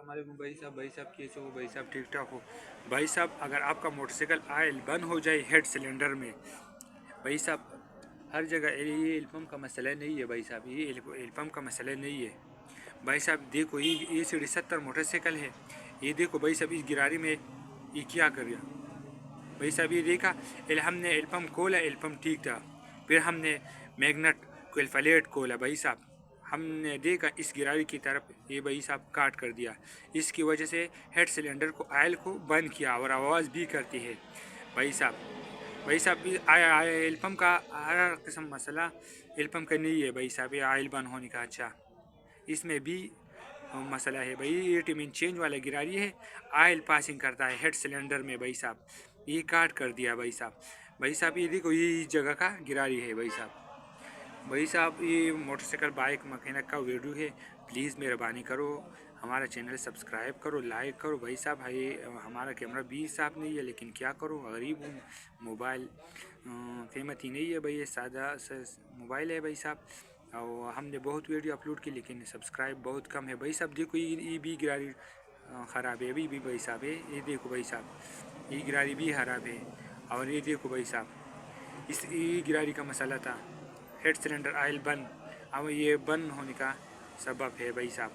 अस्सलाम वालेकुम भाई साहब कैसे हो भाई साहब, ठीक ठाक हो भाई साहब। अगर आपका मोटरसाइकिल आयल बंद हो जाए हेड सिलेंडर में भाई साहब, हर जगह ये एल पम्प का मसला नहीं है भाई साहब, ये एल पम्प का मसला नहीं है भाई साहब। देखो ये सीढ़ी 70 मोटरसाइकिल है, ये देखो भाई साहब इस गिरारी में ये क्या कर गया भाई साहब। ये देखा हमने एल पम्प खोला, एल पम्प ठीक था, फिर हमने मैग्नेट कोलफलेट खोला भाई साहब, हमने देखा इस गिरावी की तरफ ये भाई साहब काट कर दिया। इसकी वजह से हेड सिलेंडर को आयल को बंद किया और आवाज़ भी करती है भाई साहब। भाई साहब एल पम्प का हर किस्म मसला एल पम्प का नहीं है भाई साहब, ये आयल बंद होने का अच्छा इसमें भी मसला है भाई। ये टिमिन चेंज वाला गिरारी है, आयल पासिंग करता है हेड सिलेंडर में भाई साहब, ये काट कर दिया भाई साहब। भाई साहब ये देखो ये इस जगह का गिरारी है भाई साहब। भाई साहब ये मोटरसाइकिल बाइक मैकेनिक का वीडियो है, प्लीज़ मेहरबानी करो हमारा चैनल सब्सक्राइब करो, लाइक करो भाई साहब। भाई हमारा कैमरा भी साफ नहीं है लेकिन क्या करो, गरीब हूँ, मोबाइल कीमती नहीं है भाई, ये सादा मोबाइल है भाई साहब। और हमने बहुत वीडियो अपलोड की लेकिन सब्सक्राइब बहुत कम है भाई साहब। देखो ये भी गिरारी ख़राब है, अभी भी भाई साहब है, ये देखो भाई साहब ये गिरारी भी ख़राब है। और ये देखो भाई साहब इस ये गिरारी का मसला था हेड सिलेंडर आयल बंद, अब ये बंद होने का सबब है भाई साहब।